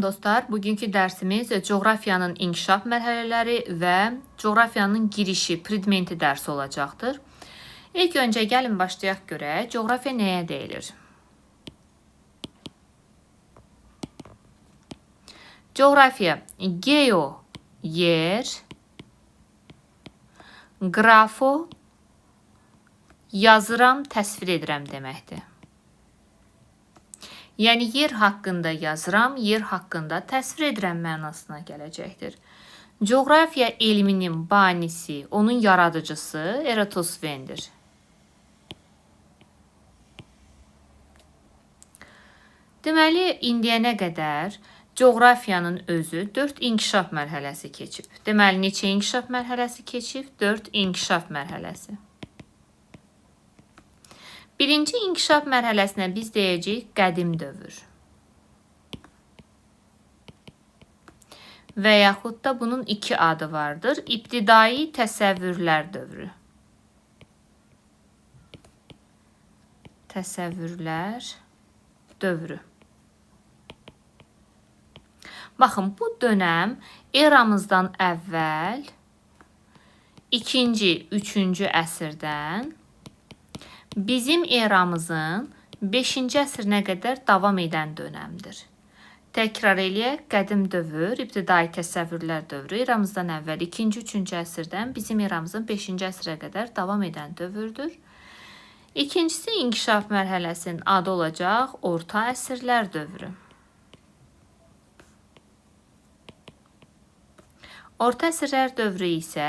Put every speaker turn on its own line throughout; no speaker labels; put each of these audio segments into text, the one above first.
Dostlar, bugünkü dərsimiz coğrafiyanın inkişaf mərhələləri və coğrafiyanın girişi, predmenti dərsi olacaqdır. İlk öncə gəlin başlayaq görək, coğrafiya nəyə deyilir? Coğrafiya, geo, yer, grafo, yazıram, təsvir edirəm deməkdir. Yəni, yer haqqında yazıram, yer haqqında təsvir edirəm mənasına gələcəkdir. Coğrafiya elminin banisi, onun yaradıcısı Eratosfendir. Deməli, indiyənə qədər coğrafiyanın özü 4 inkişaf mərhələsi keçib. Deməli, neçə inkişaf mərhələsi keçib? 4 inkişaf mərhələsi. Birinci inkişaf mərhələsinə biz deyəcəyik qədim dövr. Və yaxud da bunun iki adı vardır. İbtidai təsəvvürlər dövrü. Təsəvvürlər dövrü. Baxın, bu dönəm eramızdan əvvəl 2-ci, 3-cü əsrdən bizim eramızın 5-ci əsrinə qədər davam edən dönəmdir. Təkrar eləyək, qədim dövr, ibtidai təsəvvürlər dövrü eramızdan əvvəl 2-ci, 3-cü əsrdən bizim eramızın 5-ci əsrə qədər davam edən dövrdür. İkincisi, inkişaf mərhələsinin adı olacaq orta əsrlər dövrü. Orta əsrlər dövrü isə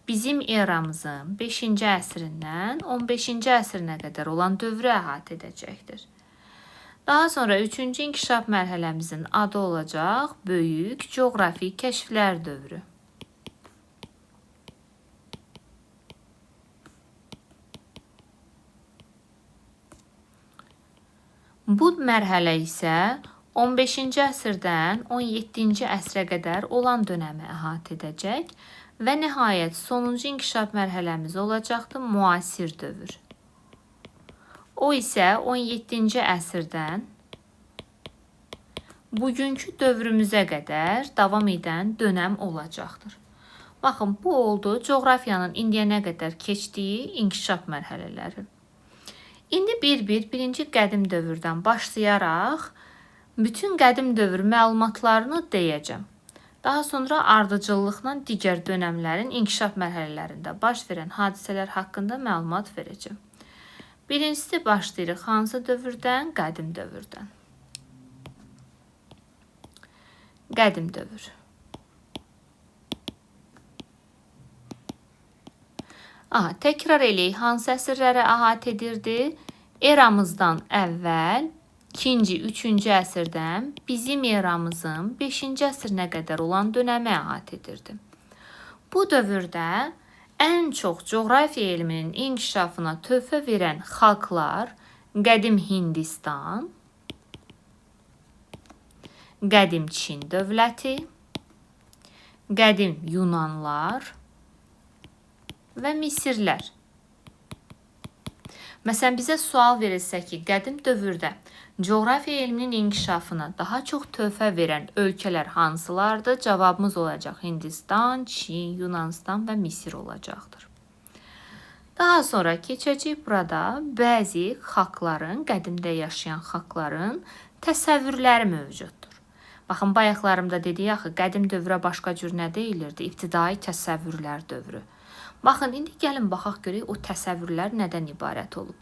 bizim eramızın 5-ci əsrindən 15-ci əsrinə qədər olan dövrü əhatə edəcəkdir. Daha sonra 3-cü inkişaf mərhələmizin adı olacaq böyük coğrafi kəşflər dövrü. Bu mərhələ isə 15-ci əsrdən 17-ci əsrə qədər olan dönəmi əhatə edəcək və nəhayət sonuncu inkişaf mərhələmiz olacaqdır müasir dövr. O isə 17-ci əsrdən bugünkü dövrümüzə qədər davam edən dönəm olacaqdır. Baxın, bu oldu coğrafiyanın indiyənə qədər keçdiyi inkişaf mərhələləri. İndi birinci qədim dövrdən başlayaraq bütün qədim dövr məlumatlarını deyəcəm. Daha sonra ardıcıllıqla digər dönəmlərin inkişaf mərhələlərində baş verən hadisələr haqqında məlumat verəcəm. Birincisi başlayırıq hansı dövrdən? Qədim dövrdən. Qədim dövr. Təkrar eləyək, hansı əsrləri əhatə edirdi? Eramızdan əvvəl 2-ci, 3-cü əsrdən bizim eramızın 5-ci əsrinə qədər olan dönəmi əhatə edirdi. Bu dövrdə ən çox coğrafiya elminin inkişafına töhfə verən xalqlar qədim Hindistan, qədim Çin dövləti, qədim Yunanlar və Misirlər. Məsələn, bizə sual verilsə ki, qədim dövrdə coğrafiya elminin inkişafına daha çox töhfə verən ölkələr hansılardır? Cavabımız olacaq Hindistan, Çin, Yunanistan və Misir olacaqdır. Daha sonra keçəcək burada bəzi xalqların, qədimdə yaşayan xalqların təsəvvürləri mövcuddur. Baxın, bayaqlarımda dedik axı, qədim dövrə başqa cür nə deyilirdi? İbtidai təsəvvürlər dövrü. Baxın, indi gəlin baxaq görək o təsəvvürlər nədən ibarət olub.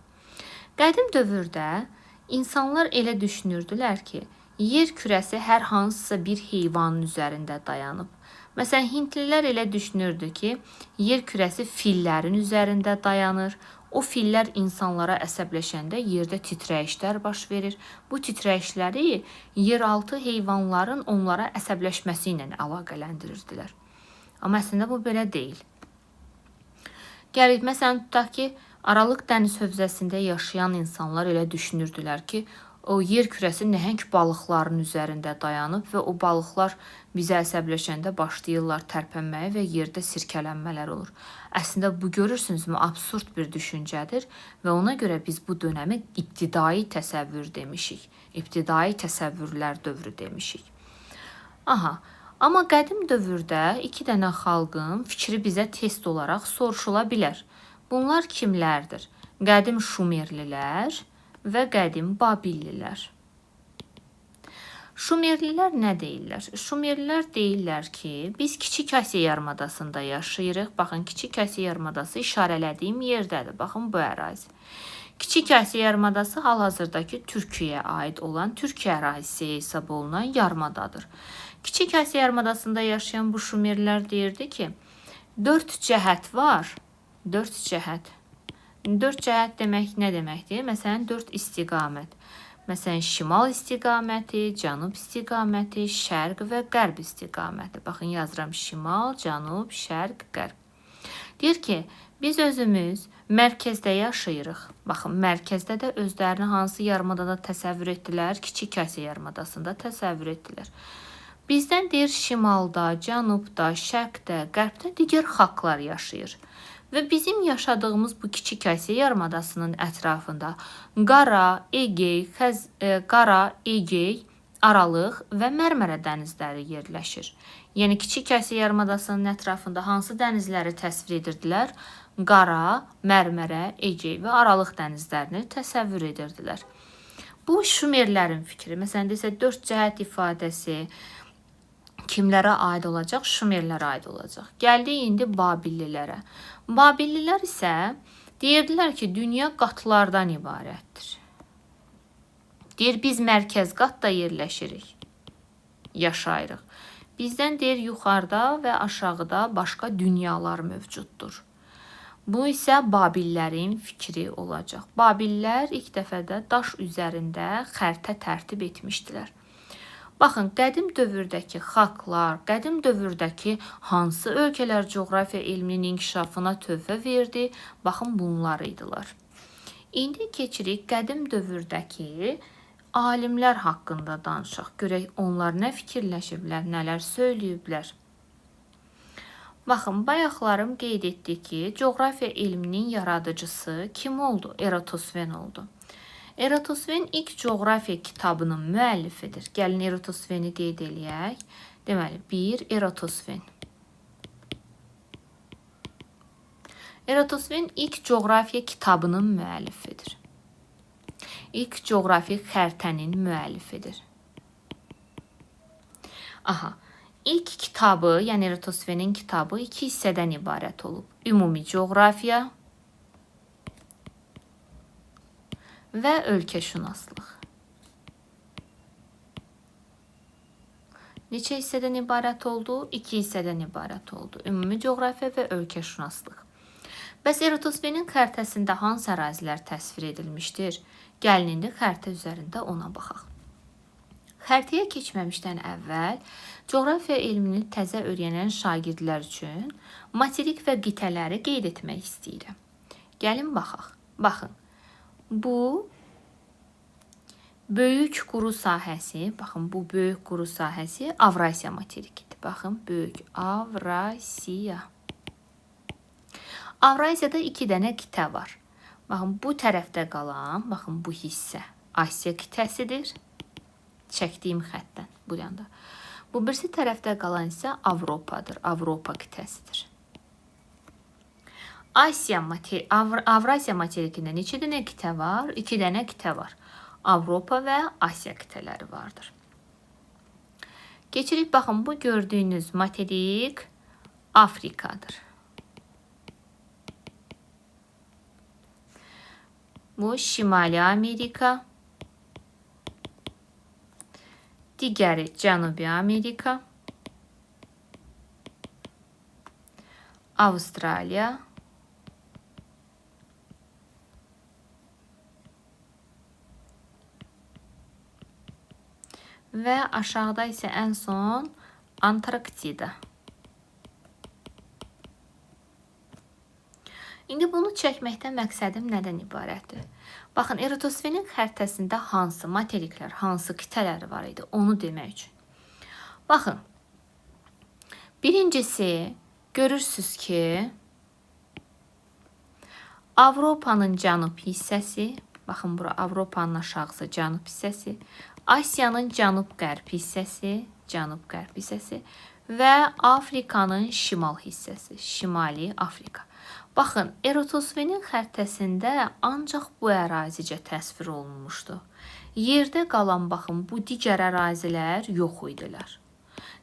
Qədim dövrdə insanlar elə düşünürdülər ki, yer kürəsi hər hansısa bir heyvanın üzərində dayanıb. Məsələn, Hindlilər elə düşünürdü ki, yer kürəsi fillərin üzərində dayanır. O fillər insanlara əsəbləşəndə yerdə titrəyişlər baş verir. Bu titrəyişləri yeraltı heyvanların onlara əsəbləşməsi ilə əlaqələndirirdilər. Amma əslində bu belə deyil. Gəlir, məsələn, tutaq ki, Aralıq dəniz hövzəsində yaşayan insanlar elə düşünürdülər ki, o yer kürəsi nəhəng balıqların üzərində dayanıb və o balıqlar bizə əsəbləşəndə başlayırlar tərpənməyə və yerdə sirkələnmələr olur. Əslində bu görürsünüzmü, absurd bir düşüncədir və ona görə biz bu dönəmi ibtidai təsəvvür demişik. İbtidai təsəvvürlər dövrü demişik. Aha, amma qədim dövrdə iki dənə xalqın fikri bizə test olaraq soruşula bilər. Bunlar kimlərdir? Qədim Şumerlilər və qədim Babillilər. Şumerlilər nə deyirlər? Şumerlilər deyirlər ki, biz Kiçik Asiya yarımadasında yaşayırıq. Baxın, Kiçik Asiya yarımadası işarələdiyim yerdədir. Baxın, bu ərazi. Kiçik Asiya yarımadası hal-hazırdakı Türkiyəyə aid olan Türkiyə ərazisi hesab olunan yarımadadır. Kiçik Asiya yarımadasında yaşayan bu Şumerlər deyirdi ki, 4 cəhət var. 4 cəhət. 4 cəhət demək nə deməkdir? Məsələn, 4 istiqamət. Məsələn, şimal istiqaməti, cənub istiqaməti, şərq və qərb istiqaməti. Baxın, yazıram şimal, cənub, şərq, qərb. Deyir ki, biz özümüz mərkəzdə yaşayırıq. Baxın, mərkəzdə də özlərini hansı yarımadada təsəvvür etdilər? Kiçik Asiya yarımadasında təsəvvür etdilər. Bizdən deyir, şimalda, cənubda, şərqdə, qərbdə digər xalqlar yaşayır. Və bizim yaşadığımız bu Kiçik Asiya yarımadasının ətrafında Qara, Egey, Aralıq və Mərmərə dənizləri yerləşir. Yəni, Kiçik Asiya yarımadasının ətrafında hansı dənizləri təsvir edirdilər? Qara, Mərmərə, Egey və Aralıq dənizlərini təsəvvür edirdilər. Bu Şumerlərin fikri. Məsələn, desə 4 cəhət ifadəsi kimlərə aid olacaq? Şumerlərə aid olacaq. Gəldik indi Babillilərə. Babillilər isə deyirdilər ki, dünya qatlardan ibarətdir. Deyir, biz mərkəz qatda yerləşirik, yaşayırıq. Bizdən deyir, yuxarıda və aşağıda başqa dünyalar mövcuddur. Bu isə Babillərin fikri olacaq. Babiller ilk dəfədə daş üzərində xəritə tərtib etmişdilər. Baxın, qədim dövrdəki xalqlar, qədim dövrdəki hansı ölkələr coğrafiya elminin inkişafına töhfə verdi? Baxın, bunlar idilər. İndi keçirik qədim dövrdəki alimlər haqqında danışaq. Görək, onlar nə fikirləşiblər, nələr söyləyiblər. Baxın, bayaqlarım qeyd etdi ki, coğrafiya elminin yaradıcısı kim oldu? Eratosfen oldu. Eratosfen ilk coğrafiya kitabının müəllifidir. Gəlin Eratosfeni qeyd eləyək. Deməli, 1. Eratosfen. Eratosfen ilk coğrafiya kitabının müəllifidir. İlk coğrafiya xəritənin müəllifidir. Aha, ilk kitabı, yəni Eratosfenin kitabı 2 hissədən ibarət olub. Ümumi coğrafiya və ölkəşünaslıq. Neçə hissədən ibarət oldu? 2 hissədən ibarət oldu. Ümumi coğrafiya və ölkəşünaslıq. Bəs Eratosfenin xəritəsində hansı ərazilər təsvir edilmişdir? Gəlin indi xəritə üzərində ona baxaq. Xəritəyə keçməmişdən əvvəl coğrafiya elmini təzə öyrənən şagirdlər üçün materik və qitələri qeyd etmək istəyirəm. Gəlin baxaq. Baxın. Bu böyük quru sahəsi, baxın bu böyük quru sahəsi Avrasiya materikidir. Baxın, böyük Avrasiya. Avrasiyada 2 dənə qitə var. Baxın, bu tərəfdə qalan, baxın bu hissə Asiya qitəsidir. Çəkdiyim xəttdən bu yanda. Bu birisi tərəfdə qalan isə Avropadır. Avropa qitəsidir. Avrasiya materikində neçə dənə qitə var? 2 dənə qitə var. Avropa və Asiya qitələri vardır. Keçirik, baxın, bu gördüyünüz materik Afrikadır. Bu Şimali Amerika. Digəri Cənubi Amerika. Avustraliya. Və aşağıda isə ən son Antarktida. İndi bunu çəkməkdən məqsədim nədən ibarətdir? Baxın, Eratosfenin xəritəsində hansı materiklər, hansı qitələr var idi, onu demək üçün. Baxın, birincisi görürsünüz ki, Avropanın cənub hissəsi, baxın bura Avropanın aşağısı cənub hissəsi, Asiyanın cənub-qərb hissəsi, cənub-qərb hissəsi və Afrikanın şimal hissəsi, Şimali Afrika. Baxın, Eratosfenin xəritəsində ancaq bu ərazicə təsvir olunmuşdu. Yerdə qalan, baxın, bu digər ərazilər yox idilər.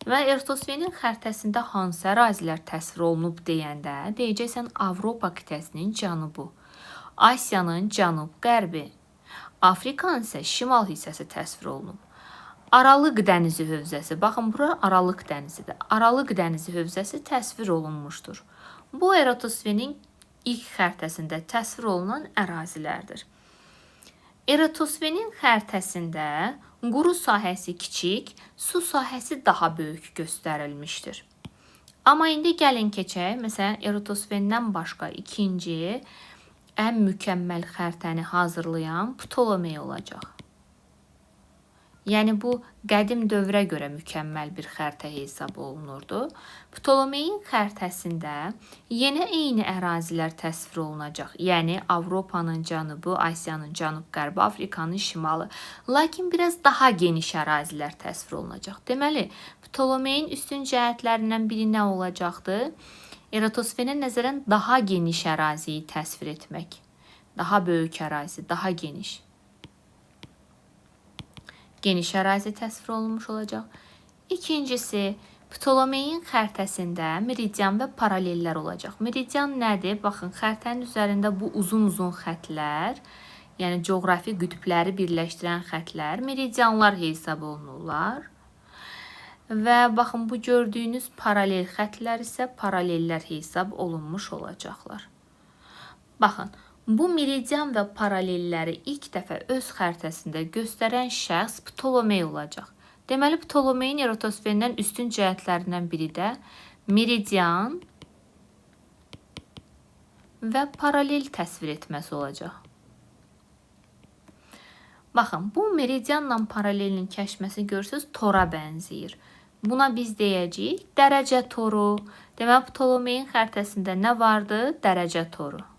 Və Eratosfenin xəritəsində hansı ərazilər təsvir olunub deyəndə, deyəcəksən Avropa qitəsinin cənubu, Asiyanın cənub-qərbi, Afrikanın isə şimal hissəsi təsvir olunub. Aralıq dənizi hövzəsi, baxın, bura Aralıq dənizidir. Aralıq dənizi hövzəsi təsvir olunmuşdur. Bu, Eratosfenin ilk xəritəsində təsvir olunan ərazilərdir. Eratosfenin xəritəsində quru sahəsi kiçik, su sahəsi daha böyük göstərilmişdir. Amma indi gəlin keçək, məsələn, Eratosfendən başqa ikinci ən mükəmməl xəritəni hazırlayan Ptolomey olacaq. Yəni, bu, qədim dövrə görə mükəmməl bir xəritə hesab olunurdu. Ptolemeyin xəritəsində yenə eyni ərazilər təsvir olunacaq. Yəni, Avropanın cənubu, Asiyanın cənub-qərbi, Afrikanın şimalı. Lakin biraz daha geniş ərazilər təsvir olunacaq. Deməli, Ptolemeyin üstün cəhətlərindən biri nə olacaqdı? Eratosfenə nəzərən daha geniş əraziyi təsvir etmək. Daha böyük ərazi, daha geniş. Geniş ərazi təsvir olunmuş olacaq. İkincisi, Ptolemeyin xəritəsində meridian və paralellər olacaq. Meridian nədir? Baxın, xəritənin üzərində bu uzun-uzun xətlər, yəni coğrafi qütbləri birləşdirən xətlər, meridianlar hesab olunurlar. Və baxın, bu gördüyünüz paralel xətlər isə paralellər hesab olunmuş olacaqlar. Baxın, bu meridian və paralelləri ilk dəfə öz xəritəsində göstərən şəxs Ptolemey olacaq. Deməli, Ptolemeyin Eratosfendən üstün cəhətlərindən biri də meridian və paralel təsvir etməsi olacaq. Baxın, bu meridianla paralelin kəşməsi görürsünüz, tora bənzəyir. Buna biz deyəcəyik dərəcə toru. Deməli, Ptolemeyin xəritəsində nə vardı? Dərəcə toru.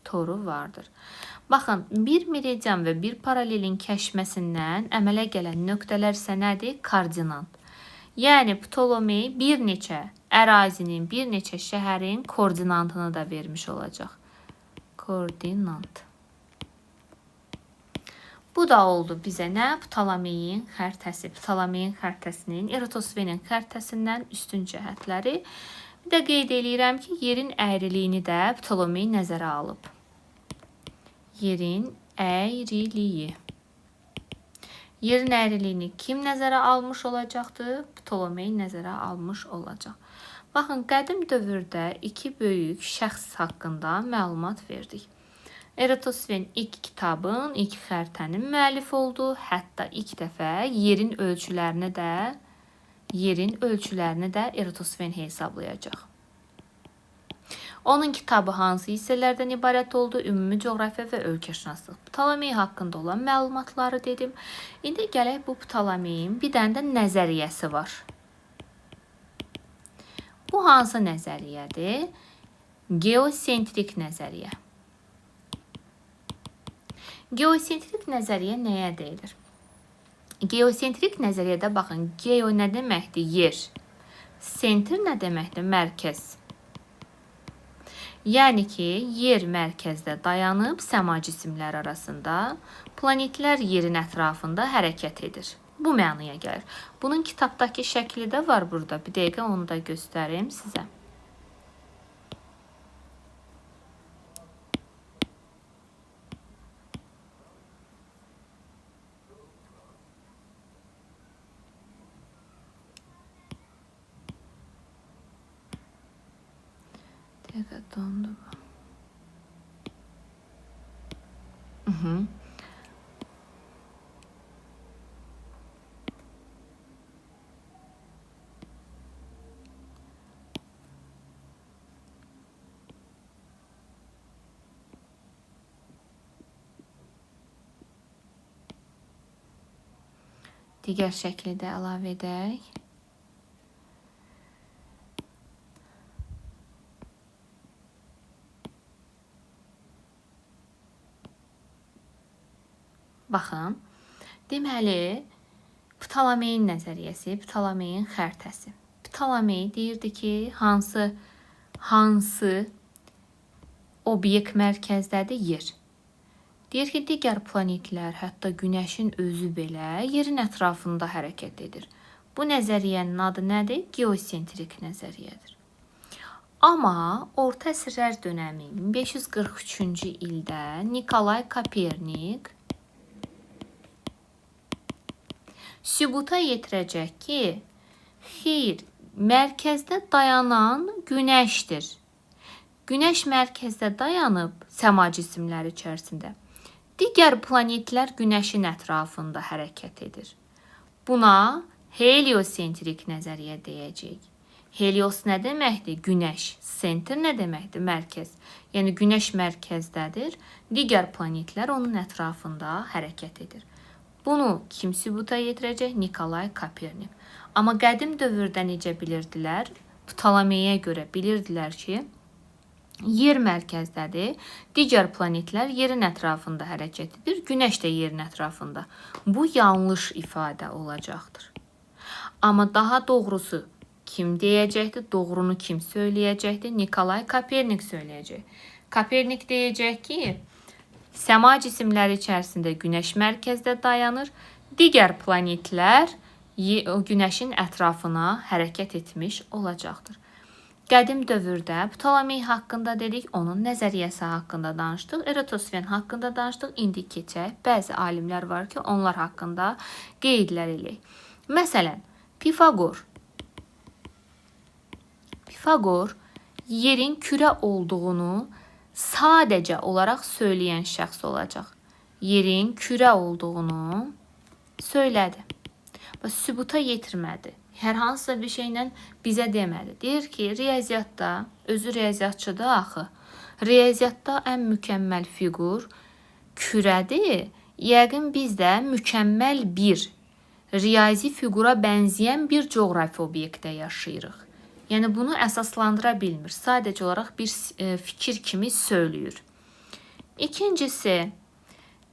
Toru vardır. Baxın, bir meridian və bir paralelin kəşməsindən əmələ gələn nöqtələr isə nədir? Koordinat. Yəni, Ptolemey bir neçə ərazinin, bir neçə şəhərin koordinatını da vermiş olacaq. Koordinat. Bu da oldu bizə nə? Ptolemeyin xəritəsi. Ptolemeyin xəritəsinin, Eratosfenin xəritəsindən üstün cəhətləri. Bir də qeyd edirəm ki, yerin əyriliyini də Ptolemey nəzərə alıb. Yerin əyriliyi. Yerin əyriliyini kim nəzərə almış olacaqdır? Ptolemey nəzərə almış olacaq. Baxın, qədim dövrdə iki böyük şəxs haqqında məlumat verdik. Eratosfen ilk kitabın, ilk xəritənin müəllifi oldu. Hətta ilk dəfə yerin ölçülərini də Eratosfen hesablayacaq. Onun kitabı hansı hissələrdən ibarət oldu? Ümumi coğrafiya və ölkəşünaslıq. Ptolemey haqqında olan məlumatları dedim. İndi gələk bu Ptolemeyin bir dənə də nəzəriyyəsi var. Bu hansı nəzəriyyədir? Geosentrik nəzəriyyə. Geosentrik nəzəriyyə nəyə deyilir? Geosentrik nəzəriyyədə baxın, geo nə deməkdir? Yer. Sentr nə deməkdir? Mərkəz. Yəni ki, yer mərkəzdə dayanıb səma cisimləri arasında, planetlər yerin ətrafında hərəkət edir. Bu mənaya gəlir. Bunun kitabdakı şəkli də var burada. Bir dəqiqə onu da göstərim sizə. Dəqiqə dondu bu. Digər şəkli də əlavə edək. Baxın, deməli, Ptolemeyin nəzəriyyəsi, Ptolemeyin xəritəsi. Ptolemey deyirdi ki, hansı obyekt mərkəzdədir? Yer. Deyir ki, digər planetlər, hətta Günəşin özü belə yerin ətrafında hərəkət edir. Bu nəzəriyyənin adı nədir? Geosentrik nəzəriyyədir. Amma orta əsrlər dönəmi 1543-cü ildə Nikolay Kopernik sübuta yetirəcək ki, xeyr, mərkəzdə dayanan Günəşdir. Günəş mərkəzdə dayanıb səma cisimləri içərisində. Digər planetlər Günəşin ətrafında hərəkət edir. Buna heliosentrik nəzəriyyə deyəcək. Helios nə deməkdir? Günəş. Sentr nə deməkdir? Mərkəz. Yəni Günəş mərkəzdədir. Digər planetlər onun ətrafında hərəkət edir. Bunu kim sübuta yetirəcək? Nikolay Kopernik. Amma qədim dövrdə necə bilirdilər? Ptolemeyə görə bilirdilər ki, yer mərkəzdədir, digər planetlər yerin ətrafında hərəkət edir, Günəş də yerin ətrafında. Bu yanlış ifadə olacaqdır. Amma daha doğrusu kim deyəcəkdir? Doğrunu kim söyləyəcəkdir? Nikolay Kopernik söyləyəcək. Kopernik deyəcək ki, səma cisimləri içərisində Günəş mərkəzdə dayanır, digər planetlər Günəşin ətrafına hərəkət etmiş olacaqdır. Qədim dövrdə Ptolemey haqqında dedik, onun nəzəriyyəsi haqqında danışdıq, Eratosfen haqqında danışdıq. İndi keçək, bəzi alimlər var ki, onlar haqqında qeydlər eləyək. Məsələn, Pifagor yerin kürə olduğunu sadəcə olaraq söyləyən şəxs olacaq. Yerin kürə olduğunu söylədi. Sübuta yetirmədi. Hər hansısa bir şeylə bizə demədi. Deyir ki, riyaziyyatda, özü riyaziyyatçıdır axı. Riyaziyyatda ən mükəmməl fiqur kürədir. Yəqin biz də mükəmməl bir riyazi fiqura bənzəyən bir coğrafi obyektdə yaşayırıq. Yəni bunu əsaslandıra bilmir. Sadəcə olaraq bir fikir kimi söyləyir. İkincisi,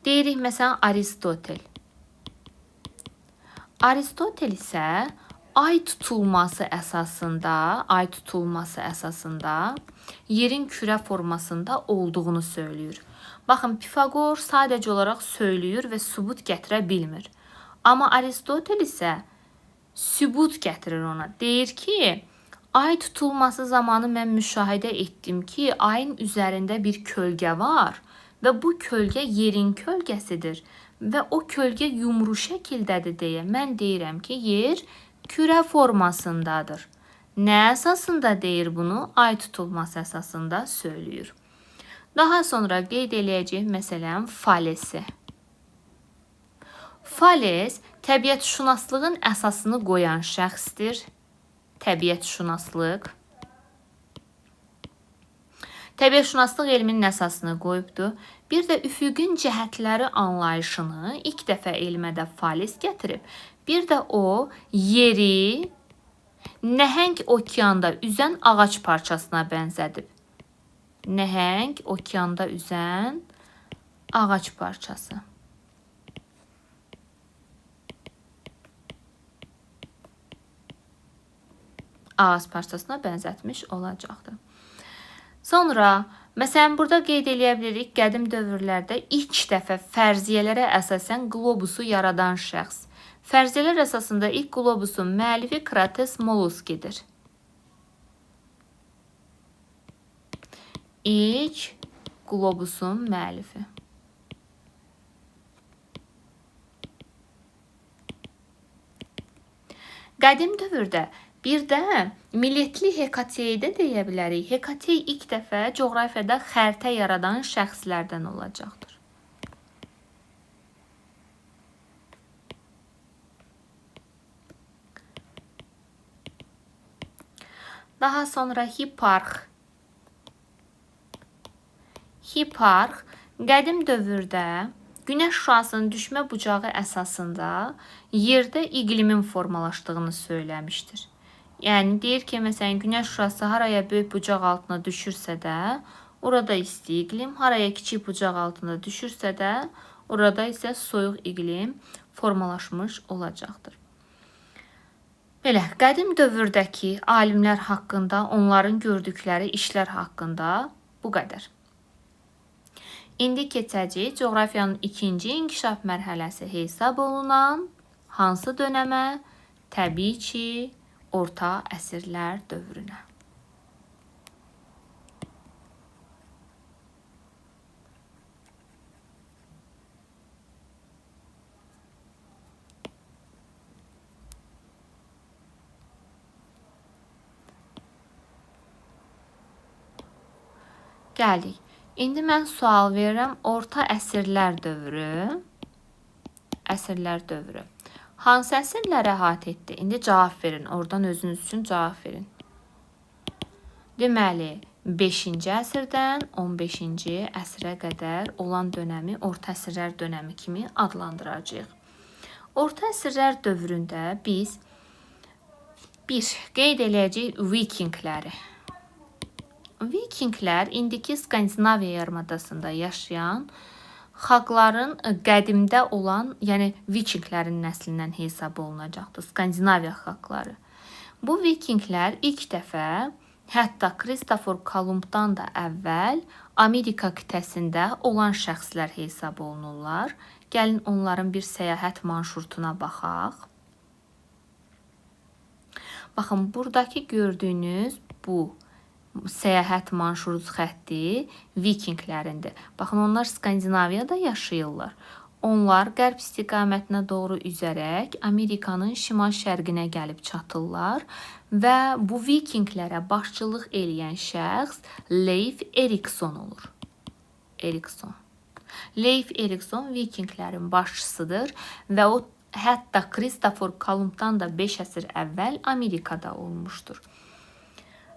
deyirik məsələn Aristotel. Aristotel isə ay tutulması əsasında yerin kürə formasında olduğunu söyləyir. Baxın, Pifagor sadəcə olaraq söyləyir və sübut gətirə bilmir. Amma Aristotel isə sübut gətirir ona. Deyir ki, ay tutulması zamanı mən müşahidə etdim ki, ayın üzərində bir kölgə var və bu kölgə yerin kölgəsidir və o kölgə yumru şəkildədir deyə mən deyirəm ki, yer kürə formasındadır. Nə əsasında deyir bunu? Ay tutulması əsasında söyləyir. Daha sonra qeyd eləyəcək məsələn Falesi. Fales təbiətşünaslığın əsasını qoyan şəxsdir. Təbiətşünaslıq elminin əsasını qoyubdur. Bir də üfüqün cəhətləri anlayışını ilk dəfə elmədə Fales gətirib. Bir də o, yeri nəhəng okeanda üzən ağac parçasına bənzədib. Nəhəng okeanda üzən ağac parçası. Ağac parçasına bənzətmiş olacaqdır. Sonra, məsələn, burada qeyd eləyə bilirik, qədim dövrlərdə ilk dəfə fərziyyələrə əsasən qlobusu yaradan şəxs. Fərziyyələr əsasında ilk qlobusun müəllifi Krates Molluskidir. İlk qlobusun müəllifi. Qədim dövrdə bir də millətli Hekatey də deyə bilərik. Hekatey ilk dəfə coğrafiyada xəritə yaradan şəxslərdən olacaqdır. Daha sonra Hiparx. Hiparx qədim dövrdə Günəş şüasının düşmə bucağı əsasında yerdə iqlimin formalaşdığını söyləmişdir. Yəni deyir ki, məsələn, Günəş şüası haraya böyük bucaq altına düşürsə də, orada isti iqlim, haraya kiçik bucaq altına düşürsə də, orada isə soyuq iqlim formalaşmış olacaqdır. Belə, qədim dövrdəki alimlər haqqında, onların gördükləri işlər haqqında bu qədər. İndi keçəcəyik coğrafiyanın ikinci inkişaf mərhələsi hesab olunan hansı dönəmə? Təbii ki, orta əsrlər dövrünə. Gəldik. İndi mən sual verirəm. Orta əsrlər dövrü. Əsrlər dövrü. Hansı əsrləri əhatə etdi? İndi cavab verin. Oradan özünüz üçün cavab verin. Deməli, 5-ci əsrdən 15-ci əsrə qədər olan dönəmi orta əsrlər dönəmi kimi adlandıracağıq. Orta əsrlər dövründə biz qeyd eləyəcəyik Vikingləri. Vikinglər indiki Skandinaviya yarımadasında yaşayan xalqların qədimdə olan, yəni Vikinglərin nəslindən hesab olunacaqdır. Skandinaviya xalqları. Bu Vikinglər ilk dəfə hətta Kristofer Kolumbdan da əvvəl Amerika qitəsində olan şəxslər hesab olunurlar. Gəlin onların bir səyahət marşrutuna baxaq. Baxın, buradakı gördüyünüz bu səyahət marşrut xətti Vikinglərindir. Baxın, onlar Skandinaviyada yaşayırlar. Onlar qərb istiqamətinə doğru üzərək Amerikanın şimal-şərqinə gəlib çatırlar və bu Vikinglərə başçılıq eləyən şəxs Leif Erikson olur. Leif Erikson Vikinglərin başçısıdır və o hətta Kristofer Kolumbdan da 5 əsr əvvəl Amerikada olmuşdur.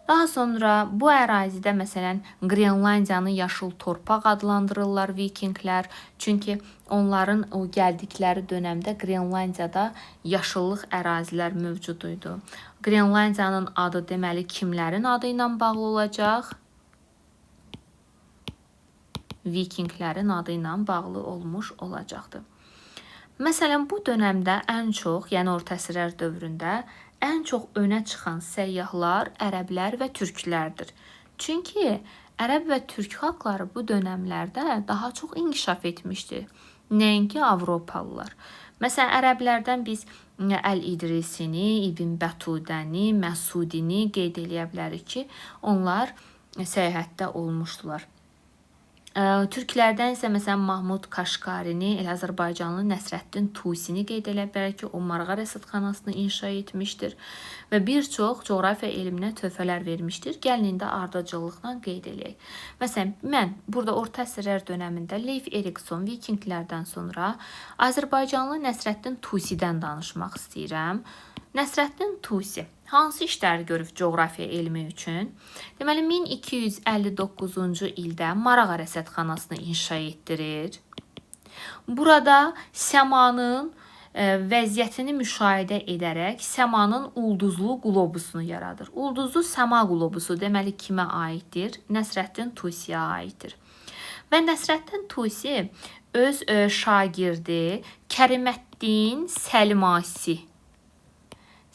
Daha sonra bu ərazidə məsələn Qrenlandiyanı yaşıl torpaq adlandırırlar Vikinglər. Çünki onların o gəldikləri dönəmdə Qrenlandiyada yaşıllıq ərazilər mövcud idi. Qrenlandiyanın adı deməli kimlərin adı ilə bağlı olacaq? Vikinglərin adı ilə bağlı olmuş olacaqdır. Məsələn, bu dönəmdə ən çox, yəni orta əsrlər dövründə ən çox önə çıxan səyyahlar ərəblər və türklərdir. Çünki ərəb və türk xalqları bu dönəmlərdə daha çox inkişaf etmişdir. Nəinki Avropalılar. Məsələn, ərəblərdən biz Əl-İdrisini, İbn Bətudəni, Məsudini qeyd eləyə bilərik ki, onlar səyahətdə olmuşdular. Türklərdən isə məsələn Mahmud Kaşqarini, Azərbaycanlı Nəsrəddin Tusini qeyd edə bilərik ki, o Marğa rəsədxanasını inşa etmişdir və bir çox coğrafiya elminə töhfələr vermişdir. Gəlin indi ardıcıllıqla qeyd eləyək. Məsələn, mən burada orta əsrlər dönəmində Leif Erikson Vikinglərdən sonra Azərbaycanlı Nəsrəddin Tusidən danışmaq istəyirəm. Nəsrəddin Tusi hansı işləri görüb coğrafiya elmi üçün? Deməli, 1259-cu ildə Marğa rəsədxanasını inşa etdirir. Burada səmanın vəziyyətini müşahidə edərək səmanın ulduzlu qlobusunu yaradır. Ulduzlu səma qlobusu deməli kimə aiddir? Nəsrəddin Tusiyə aiddir. Və Nəsrəddin Tusi öz şagirdi Kəriməddin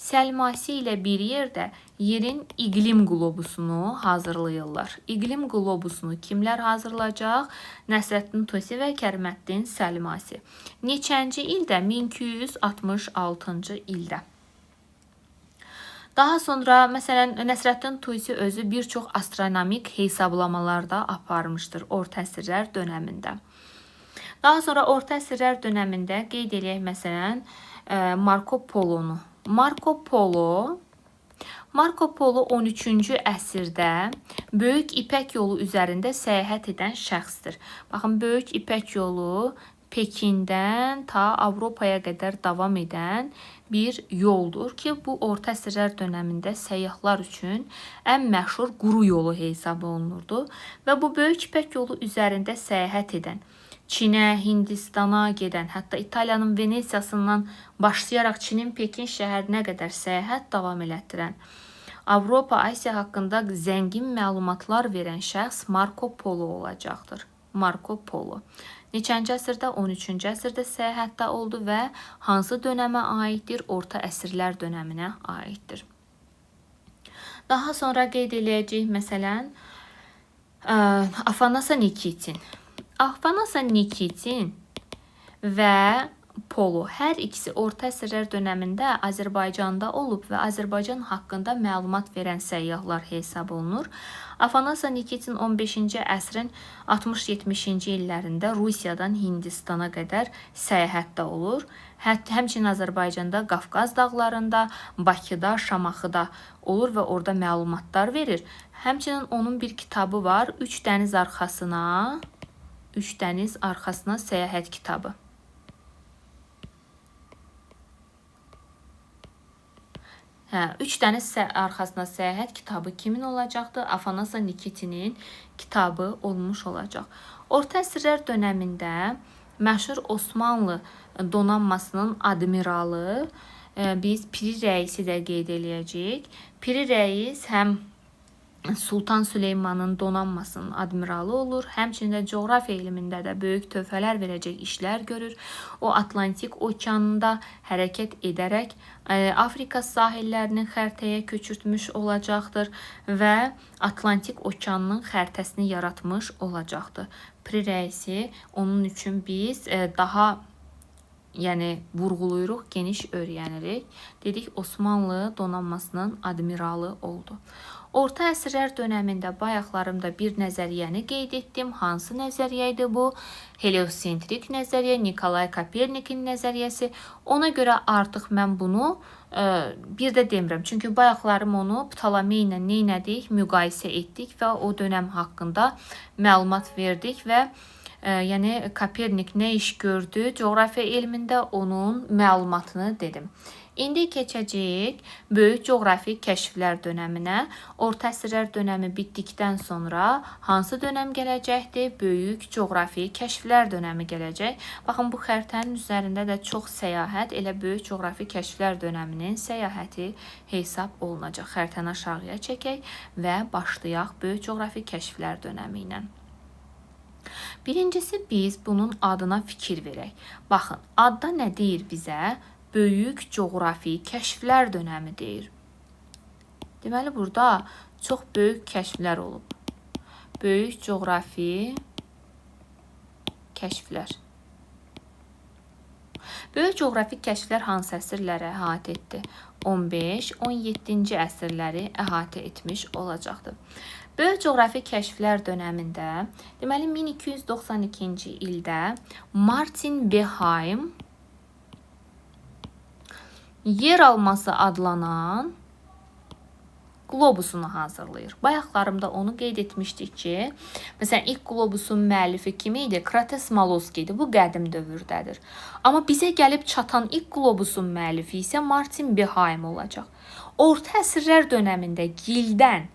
Səlmasi ilə bir yerdə yerin iqlim qlobusunu hazırlayırlar. İqlim qlobusunu kimlər hazırlayacaq? Nəsrəddin Tusi və Kəriməddin Səlmasi. Neçənci ildə? 1266-cı ildə. Daha sonra məsələn Nəsrəddin Tusi özü bir çox astronomik hesablamalar da aparmışdır orta əsrlər dönəmində. Daha sonra orta əsrlər dönəmində qeyd eləyək məsələn Marco Polonu. Marco Polo 13-cü əsrdə Böyük İpək yolu üzərində səyahət edən şəxsdir. Baxın, Böyük İpək yolu Pekindən ta Avropaya qədər davam edən bir yoldur ki, bu orta əsrlər dönəmində səyyahlar üçün ən məşhur quru yolu hesab olunurdu və bu Böyük İpək yolu üzərində səyahət edən, Çinə, Hindistana gedən, hətta İtaliyanın Venesiyasından başlayaraq Çinin Pekin şəhərinə qədər səyahət davam elətdirən, Avropa, Asiya haqqında zəngin məlumatlar verən şəxs Marco Polo olacaqdır. Marco Polo. Neçənci əsrdə? 13-cü əsrdə səyahətdə oldu və hansı dönəmə aiddir? Orta əsrlər dönəminə aiddir. Daha sonra qeyd edəcəyik, məsələn, Afanasa Nikitin. Afanasa Nikitin və Polo hər ikisi orta əsrlər dönəmində Azərbaycanda olub və Azərbaycan haqqında məlumat verən səyyahlar hesab olunur. Afanasa Nikitin 15-ci əsrin 60-70-ci illərində Rusiyadan Hindistana qədər səyahətdə olur. Həmçinin Azərbaycanda Qafqaz dağlarında, Bakıda, Şamaxıda olur və orada məlumatlar verir. Həmçinin onun bir kitabı var, Üç dəniz arxasına səyahət kitabı. Üç dəniz arxasına səyahət kitabı kimin olacaqdır? Afanasa Nikitinin kitabı olmuş olacaq. Orta əsrlər dönəmində məşhur Osmanlı donanmasının admiralı biz Piri Rəisi də qeyd eləyəcəyik. Piri Rəis həm Sultan Süleymanın donanmasının admiralı olur. Həmçində coğrafiya elmində də böyük töhfələr verəcək işlər görür. O Atlantik okeanında hərəkət edərək Afrika sahillərini xəritəyə köçürtmüş olacaqdır və Atlantik okeanının xəritəsini yaratmış olacaqdır. Piri Rəisi onun üçün biz daha vurğulayırıq, geniş öyrənirik. Dedik, Osmanlı donanmasının admiralı oldu. Orta əsrlər dönəmində bayaqlarımda bir nəzəriyyəni qeyd etdim. Hansı nəzəriyyə idi bu? Heliosentrik nəzəriyyə, Nikolay Kopernikin nəzəriyyəsi. Ona görə artıq mən bunu bir də demirəm. Çünki bayaqlarım onu Ptolemey ilə neynədik? Müqayisə etdik və o dönəm haqqında məlumat verdik və Kopernik nə iş gördü? Coğrafiya elmində onun məlumatını dedim. İndi keçəcəyik böyük coğrafi kəşflər dönəminə. Orta əsrlər dönəmi bitdikdən sonra hansı dönəm gələcəkdir? Böyük coğrafi kəşflər dönəmi gələcək. Baxın, bu xəritənin üzərində də çox səyahət, elə böyük coğrafi kəşflər dönəminin səyahəti hesab olunacaq. Xəritəni aşağıya çəkək və başlayaq böyük coğrafi kəşflər dönəmi ilə. Birincisi, biz bunun adına fikir verək. Baxın, adda nə deyir bizə? Böyük coğrafi kəşflər dönəmi deyir. Deməli, burada çox böyük kəşflər olub. Böyük coğrafi kəşflər. Böyük coğrafi kəşflər hansı əsrləri əhatə etdi? 15-17-ci əsrləri əhatə etmiş olacaqdır. Böyük coğrafi kəşflər dönəmində, deməli 1292-ci ildə Martin Behaim yer alması adlanan qlobusunu hazırlayır. Bayaqlarımda onu qeyd etmişdik ki, məsələn, ilk qlobusun müəllifi kim idi? Krates Malowski idi. Bu qədim dövrdədir. Amma bizə gəlib çatan ilk qlobusun müəllifi isə Martin Behaim olacaq. Orta əsrlər dönəmində gildən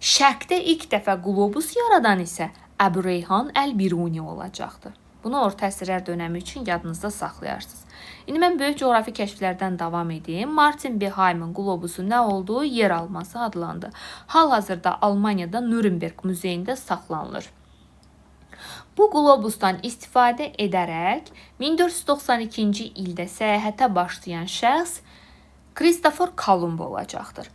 şərqdə ilk dəfə qlobus yaradan isə Əbu Reyhan Əl-Biruni olacaqdır. Bunu orta əsrlər dönəmi üçün yadınızda saxlayarsınız. İndi mən böyük coğrafi kəşflərdən davam edeyim. Martin Behaimin qlobusu nə oldu? Yer alması adlandı. Hal-hazırda Almaniyada Nürnberg muzeyində saxlanılır. Bu qlobusdan istifadə edərək 1492-ci ildə səyahətə başlayan şəxs Kristofor Kolumb olacaqdır.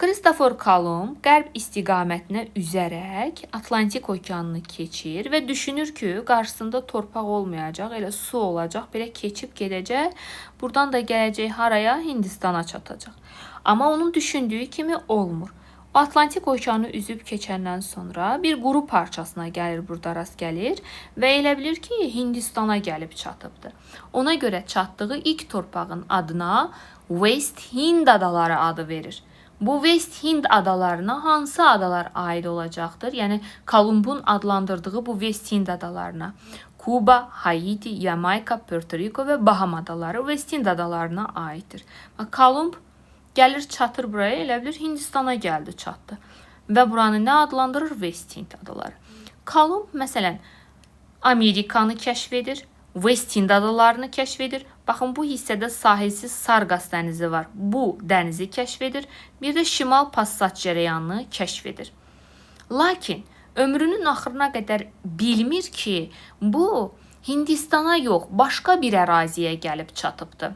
Kristofor Kolumb qərb istiqamətinə üzərək Atlantik okeanını keçir və düşünür ki, qarşısında torpaq olmayacaq, elə su olacaq, belə keçib gedəcək, buradan da gələcək haraya? Hindistana çatacaq. Amma onun düşündüyü kimi olmur. O Atlantik okeanı üzüb keçəndən sonra bir quru parçasına gəlir, burada rast gəlir və elə bilir ki, Hindistana gəlib çatıbdır. Ona görə çatdığı ilk torpağın adına West Hind adaları adı verir. Bu West Hind adalarına hansı adalar aid olacaqdır? Yəni, Kolumbun adlandırdığı bu West Hind adalarına Kuba, Haiti, Yamayka, Puerto Rico və Baham adaları West Hind adalarına aiddir. Kolumb gəlir, çatır buraya, elə bilir Hindistana gəldi, çatdı. Və buranı nə adlandırır? West Hind adaları. Kolumb, məsələn, Amerikanı kəşf edir, West Hind adalarını kəşf edir. Baxın, bu hissədə sahilsiz Sarqas dənizi var. Bu dənizi kəşf edir. Bir də Şimal Passat cərəyanını kəşf edir. Lakin ömrünün axırına qədər bilmir ki, bu Hindistana yox, başqa bir əraziyə gəlib çatıbdı.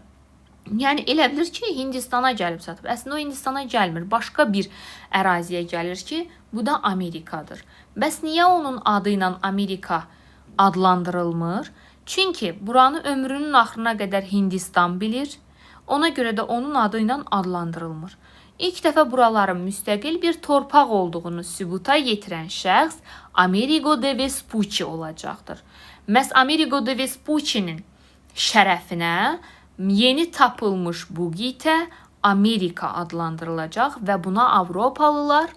Yəni elə bilir ki, Hindistana gəlib çatıb. Əslində o Hindistana gəlmir, başqa bir əraziyə gəlir ki, bu da Amerikadır. Bəs niyə onun adı ilə Amerika adlandırılmır? Çünki buranı ömrünün axırına qədər Hindistan bilir. Ona görə də onun adı ilə adlandırılmır. İlk dəfə buraların müstəqil bir torpaq olduğunu sübuta yetirən şəxs Amerigo de Vespucci olacaqdır. Məhz Amerigo de Vespucci'nin şərəfinə yeni tapılmış bu qitə Amerika adlandırılacaq və buna Avropalılar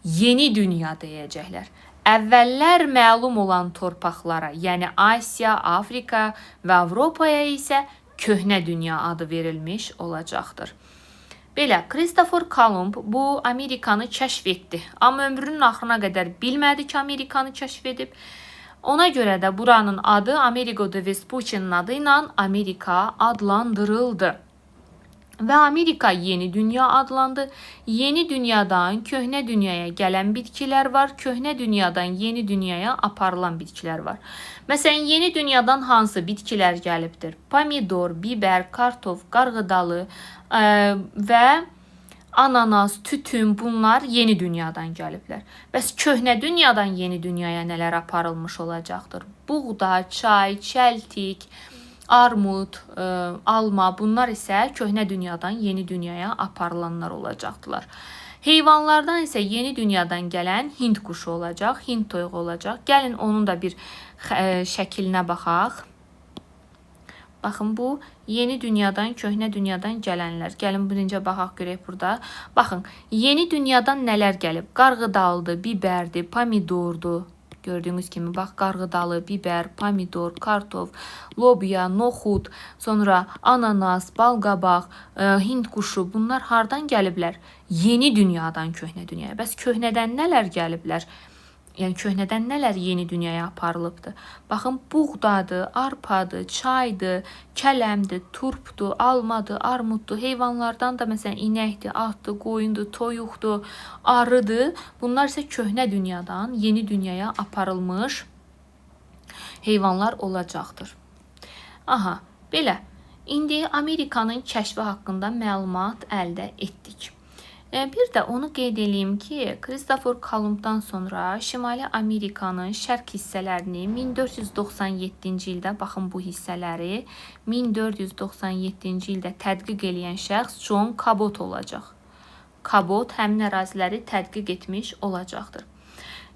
yeni dünya deyəcəklər. Əvvəllər məlum olan torpaqlara, yəni Asiya, Afrika və Avropaya isə köhnə dünya adı verilmiş olacaqdır. Belə, Kristofer Kolumb bu Amerikanı kəşf etdi. Amma ömrünün axırına qədər bilmədi ki, Amerikanı kəşf edib. Ona görə də buranın adı Amerigo de Vespucci'nin adı ilə Amerika adlandırıldı. Və Amerika yeni dünya adlandı. Yeni dünyadan köhnə dünyaya gələn bitkilər var. Köhnə dünyadan yeni dünyaya aparılan bitkilər var. Məsələn, yeni dünyadan hansı bitkilər gəlibdir? Pomidor, biber, kartof, qarğıdalı və ananas, tütün, bunlar yeni dünyadan gəliblər. Bəs köhnə dünyadan yeni dünyaya nələr aparılmış olacaqdır? Buğda, çay, çəltik, armud, alma, bunlar isə köhnə dünyadan yeni dünyaya aparılanlar olacaqdılar. Heyvanlardan isə yeni dünyadan gələn Hind quşu olacaq, Hind toyuğu olacaq. Gəlin onun da bir şəklinə baxaq. Baxın, bu yeni dünyadan, köhnə dünyadan gələnlər. Gəlin birinci baxaq görək burada. Baxın, yeni dünyadan nələr gəlib? Qarğıdalıdır, biberdir, pomidordur. Gördüyünüz kimi, bax, qarğıdalı, biber, pomidor, kartof, lobya, noxud, sonra ananas, balqabaq, Hind quşu, bunlar hardan gəliblər? Yeni dünyadan köhnə dünyaya. Bəs köhnədən nələr gəliblər? Yəni köhnədən nələr yeni dünyaya aparılıbdır? Baxın, buğdadır, arpadır, çaydır, kələmdir, turpdur, almadır, armuddur. Heyvanlardan da məsələn inəkdir, atdır, qoyundur, toyuqdur, arıdır. Bunlar isə köhnə dünyadan yeni dünyaya aparılmış heyvanlar olacaqdır. Aha, belə. İndi Amerikanın kəşfi haqqında məlumat əldə etdik. Bir də onu qeyd edeyim ki, Kristofer Kolumbdan sonra Şimali Amerikanın şərq hissələrini 1497-ci ildə, baxın bu hissələri, 1497-ci ildə tədqiq edən şəxs John Cabot olacaq. Cabot həmin əraziləri tədqiq etmiş olacaqdır.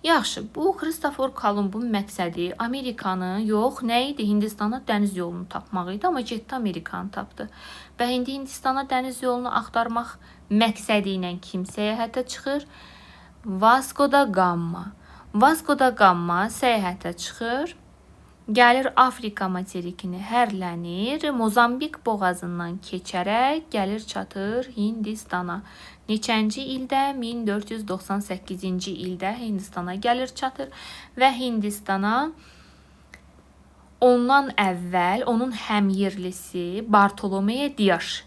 Yaxşı, bu Kristofer Kolumbun məqsədi Amerikanı yox, nə idi? Hindistana dəniz yolunu tapmaq idi, amma getdi Amerikanı tapdı. Və indi Hindistana dəniz yolunu axtarmaq məqsədi ilə kim səyahətə çıxır? Vasco da Gama. Vasco da Gama səyahətə çıxır, gəlir Afrika materikini hərlənir, Mozambik boğazından keçərək gəlir çatır Hindistana. Neçənci ildə? 1498-ci ildə Hindistana gəlir çatır və Hindistana ondan əvvəl onun həmyerlisi Bartolomé Dias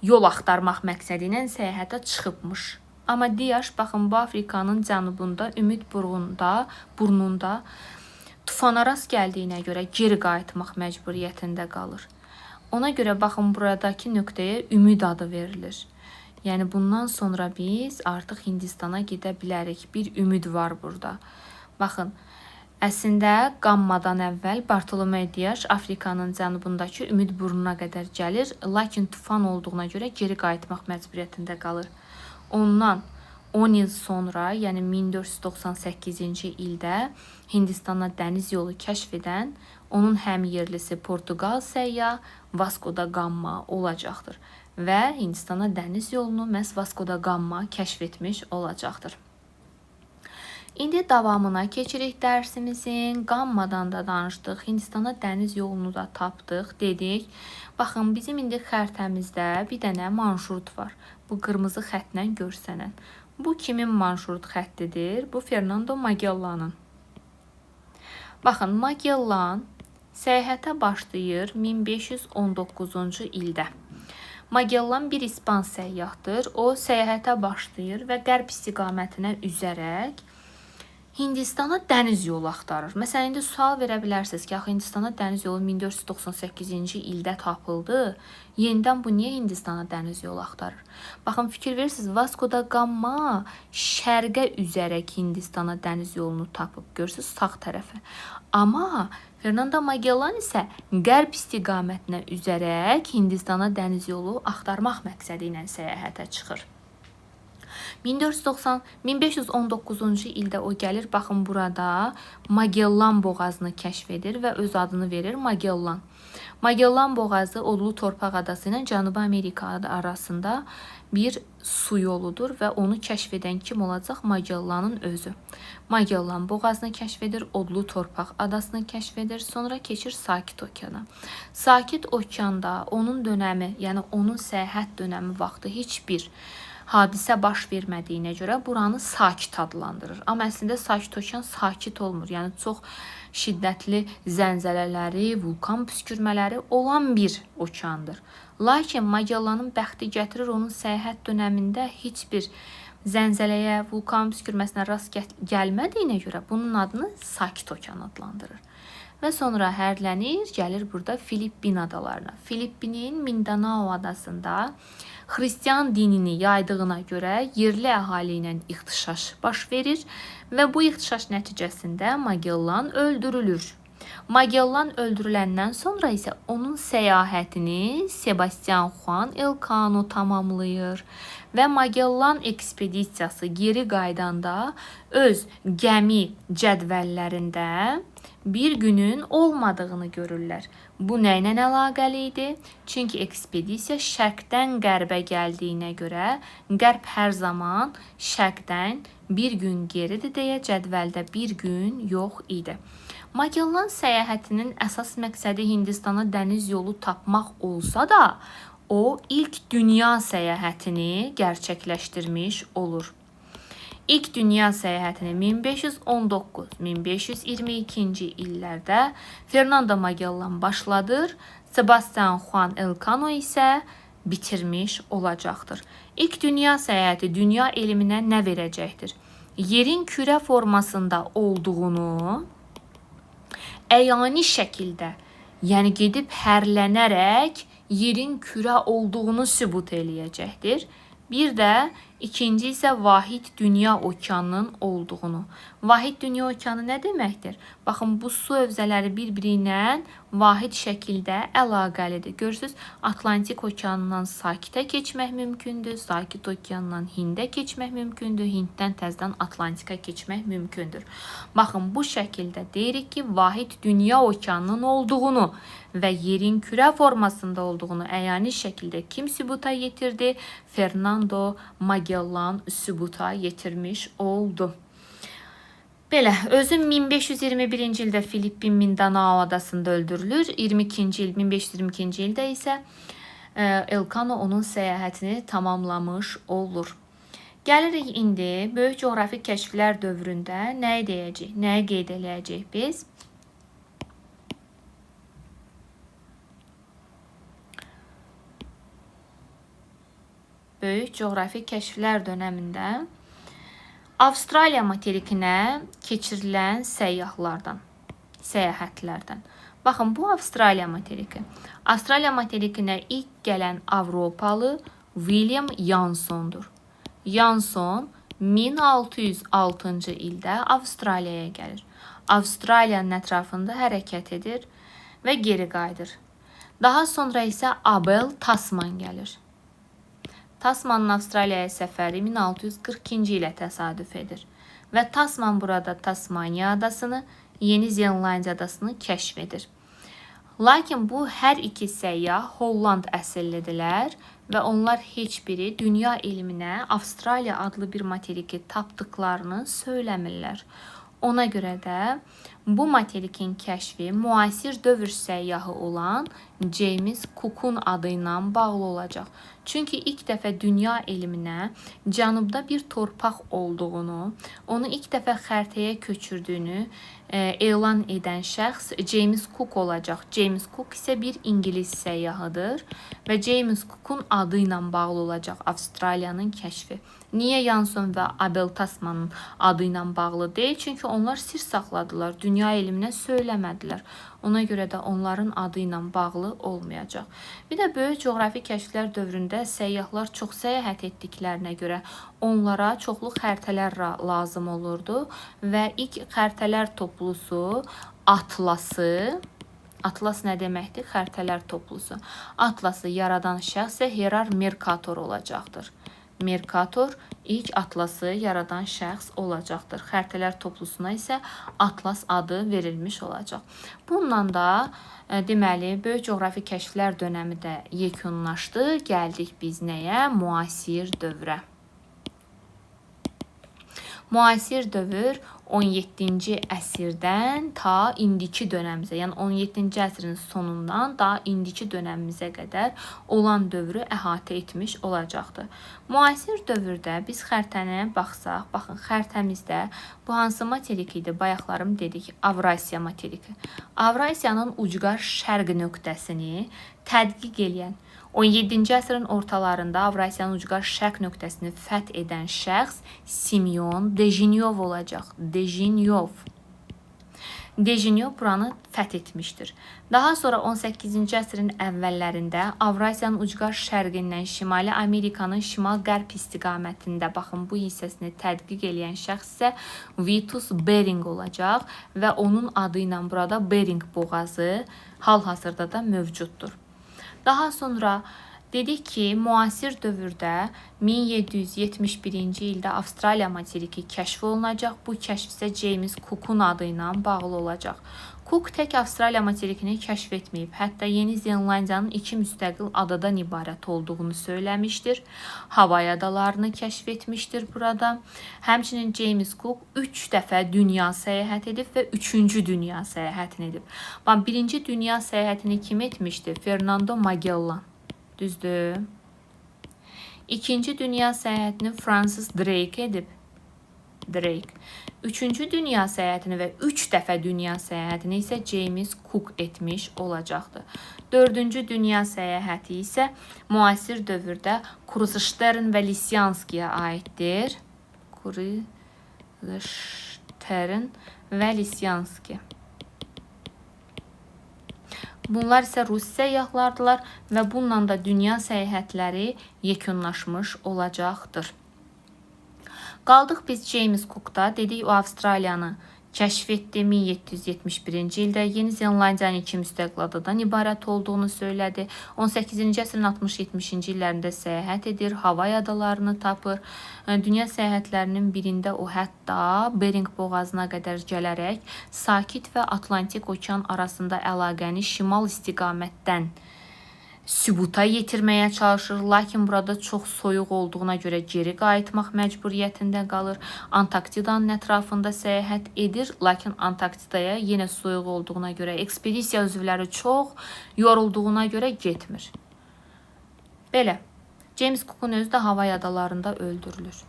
yol axtarmaq məqsədi ilə səyahətə çıxıbmış. Amma Dias, baxın, bu Afrikanın cənubunda, Ümid burnunda tufana rast gəldiyinə görə geri qayıtmaq məcburiyyətində qalır. Ona görə baxın, buradakı nöqtəyə Ümid adı verilir. Yəni bundan sonra biz artıq Hindistana gedə bilərik. Bir ümid var burada. Baxın, əslində Qammadan əvvəl Bartolomé Dias Afrikanın cənubundakı Ümid burnuna qədər gəlir, lakin tufan olduğuna görə geri qayıtmaq məcburiyyətində qalır. Ondan 10 il sonra, yəni 1498-ci ildə Hindistana dəniz yolu kəşf edən onun həmyerlisi Portuqal səyyah Vasco da Gama olacaqdır və Hindistana dəniz yolunu məhz Vasco da Gama kəşf etmiş olacaqdır. İndi davamına keçirik dərsimizin. Qammadan da danışdıq, Hindistana dəniz yolunu da tapdıq, dedik. Baxın, bizim indi xəritəmizdə bir dənə marşrut var. Bu qırmızı xətlə görsənən. Bu kimin marşrut xəttidir? Bu Fernando Magellan'ın. Baxın, Magellan səyahətə başlayır 1519-cu ildə. Magellan bir İspan səyyahdır. O səyahətə başlayır və qərb istiqamətinə üzərək Hindistana dəniz yolu axtarır. Məsələn, indi sual verə bilərsiniz ki, axı Hindistana dəniz yolu 1498-ci ildə tapıldı. Yenidən bu niyə Hindistana dəniz yolu axtarır? Baxın, fikir verirsiniz, Vasco da Gama şərqə üzərək Hindistana dəniz yolunu tapıb. Görürsünüz, sağ tərəfə. Amma Fernando Magellan isə qərb istiqamətinə üzərək Hindistana dəniz yolu axtarmaq məqsədi ilə səyahətə çıxır. 1519-cu ildə o gəlir, baxın burada Magellan boğazını kəşf edir və öz adını verir Magellan. Magellan boğazı odlu torpaq adası ilə Cənubi Amerika arasında bir su yoludur və onu kəşf edən kim olacaq? Magellanın özü. Magellan boğazını kəşf edir, odlu torpaq adasını kəşf edir, sonra keçir Sakit okeana. Sakit okeanda onun dönəmi, yəni onun səyahət dönəmi vaxtı heç bir hadisə baş vermədiyinə görə buranı sakit adlandırır. Amma əslində sakit okean sakit olmur. Yəni çox şiddətli zəlzələləri, vulkan püskürmələri olan bir okeandır. Lakin Magellanın bəxti gətirir, onun səyahət dönəmində heç bir zəlzələyə, vulkan püskürməsinə rast gəlmədiyinə görə bunun adını sakit okean adlandırır. Və sonra hərlənir, gəlir burada Filippin adalarına. Filippinin Mindanao adasında Xristian dinini yaydığına görə yerli əhali ilə ixtişaş baş verir və bu ixtişaş nəticəsində Magellan öldürülür. Magellan öldürüləndən sonra isə onun səyahətini Sebastian Juan Elcano tamamlayır və Magellan ekspedisiyası geri qaydanda öz gəmi cədvəllərində bir günün olmadığını görürlər. Bu nə ilə əlaqəli idi? Çünki ekspedisiya şərqdən qərbə gəldiyinə görə qərb hər zaman şərqdən bir gün geridir deyə cədvəldə bir gün yox idi. Magellan səyahətinin əsas məqsədi Hindistana dəniz yolu tapmaq olsa da, o ilk dünya səyahətini gerçəkləşdirmiş olur. İlk dünya səyahətini 1519-1522-ci illərdə Fernando Magellan başladır, Sebastian Juan Elcano isə bitirmiş olacaqdır. İlk dünya səyahəti dünya elminə nə verəcəkdir? Yerin kürə formasında olduğunu əyani şəkildə, yəni gedib hərlənərək yerin kürə olduğunu sübut eləyəcəkdir. Bir də ikinci isə vahid dünya okeanının olduğunu. Vahid dünya okeanı nə deməkdir? Baxın, bu su hövzələri bir-biri ilə vahid şəkildə əlaqəlidir. Görürsünüz, Atlantik okeanından Sakitə keçmək mümkündür, Sakit okeanından Hində keçmək mümkündür, Hinddən təzədən Atlantika keçmək mümkündür. Baxın, bu şəkildə deyirik ki, vahid dünya okeanının olduğunu və yerin kürə formasında olduğunu əyani şəkildə kim sübuta yetirdi? Fernando Magellan sübuta yetirmiş oldu. Belə, özü 1521-ci ildə Filippin Mindanao adasında öldürülür. 1522-ci ildə isə Elcano onun səyahətini tamamlamış olur. Gəlirik indi böyük coğrafi kəşflər dövründə nəyi deyəcək, nəyi qeyd eləyəcək biz? Böyük coğrafi kəşflər dönəmində Avstraliya materikinə keçirilən səyahətlərdən. Baxın, bu Avstraliya materiki. Avstraliya materikinə ilk gələn Avropalı William Yansondur. Yanson 1606-cı ildə Avstraliyaya gəlir. Avstraliyanın ətrafında hərəkət edir və geri qayıdır. Daha sonra isə Abel Tasman gəlir. Tasmanın Avstraliyaya səfəri 1642-ci ilə təsadüf edir və Tasman burada Tasmaniya adasını, Yeni Zelandiya adasını kəşf edir. Lakin bu hər iki səyyah Holland əsillidirlər və onlar heç biri dünya elminə Avstraliya adlı bir materiki tapdıqlarını söyləmirlər. Ona görə də Bu materikin kəşfi müasir dövr səyyahı olan James Cook'un adı ilə bağlı olacaq. Çünki ilk dəfə dünya elminə cənubda bir torpaq olduğunu, onu ilk dəfə xəritəyə köçürdüyünü elan edən şəxs James Cook olacaq. James Cook isə bir İngilis səyyahıdır və James Cook'un adı ilə bağlı olacaq Avstraliyanın kəşfi. Niyə Yanson və Abel Tasmanın adı ilə bağlı deyil? Çünki onlar sir saxladılar, dünya elminə söyləmədilər. Ona görə də onların adı ilə bağlı olmayacaq. Bir də böyük coğrafi kəşflər dövründə səyyahlar çox səyahət etdiklərinə görə onlara çoxlu xəritələr lazım olurdu və ilk xəritələr toplusu Atlası, Atlas nə deməkdir? Xəritələr toplusu. Atlası yaradan şəxs Gerard Mercator olacaqdır. Mercator ilk atlası yaradan şəxs olacaqdır. Xəritələr toplusuna isə Atlas adı verilmiş olacaq. Bununla da deməli böyük coğrafi kəşflər dönəmi də yekunlaşdı. Gəldik biz nəyə? Müasir dövrə. Müasir dövr 17-ci əsrdən ta indiki dönəmizə, yəni 17-ci əsrin sonundan da indiki dönəmimizə qədər olan dövrü əhatə etmiş olacaqdır. Müasir dövrdə biz xəritəyə baxsaq, baxın xəritəmizdə bu hansı materik idi? Bayaqlarım dedik, Avrasiya materiki. Avrasiyanın ucqar şərq nöqtəsini tədqiq edən 17-ci əsrin ortalarında Avrasiyanın ucqar şərq nöqtəsini fəth edən şəxs Simeon Dejinyov olacaq. Dejinyov buranı fəth etmişdir. Daha sonra 18-ci əsrin əvvəllərində Avrasiyanın ucqar şərqindən Şimali Amerikanın şimal-qərb istiqamətində, baxın bu hissəsini tədqiq edən şəxs isə Vitus Bering olacaq və onun adı ilə burada Bering boğazı hal-hazırda da mövcuddur. Daha sonra dedik ki, müasir dövrdə 1771-ci ildə Avstraliya materiki kəşf olunacaq. Bu kəşf isə James Cook'un adı ilə bağlı olacaq. Cook tək Avstraliya materikini kəşf etməyib. Hətta Yeni Zelandiyanın 2 müstəqil adadan ibarət olduğunu söyləmişdir. Havay adalarını kəşf etmişdir burada. Həmçinin James Cook 3 dəfə dünya səyahət edib və 3-cü dünya səyahətini edib. Birinci dünya səyahətini kim etmişdi? Fernando Magellan. Düzdür. İkinci dünya səyahətini Francis Drake edib. Üçüncü dünya səyahətini və 3 dəfə dünya səyahətini isə James Cook etmiş olacaqdır. Dördüncü dünya səyahəti isə müasir dövrdə Kruzştern və Lisyanskiyə aiddir. Kruzştern və Lisyanski. Bunlar isə Rus səyyahlardılar və bununla da dünya səyahətləri yekunlaşmış olacaqdır. Qaldıq biz James Cook'da, dedik o Avstraliyanı kəşf etdi 1771-ci ildə. Yeni Zelandiyanın 2 müstəqil adadan ibarət olduğunu söylədi. 18-ci əsrin 60-70-ci illərində səyahət edir, Havay adalarını tapır. Dünya səyahətlərinin birində o hətta Bering boğazına qədər gələrək Sakit və Atlantik okean arasında əlaqəni şimal istiqamətdən sübuta yetirməyə çalışır, lakin burada çox soyuq olduğuna görə geri qayıtmaq məcburiyyətində qalır. Antarktidanın ətrafında səyahət edir, lakin Antarktidaya yenə soyuq olduğuna görə ekspedisiya üzvləri çox yorulduğuna görə getmir. Belə, James Cook'un özü də Havay adalarında öldürülür.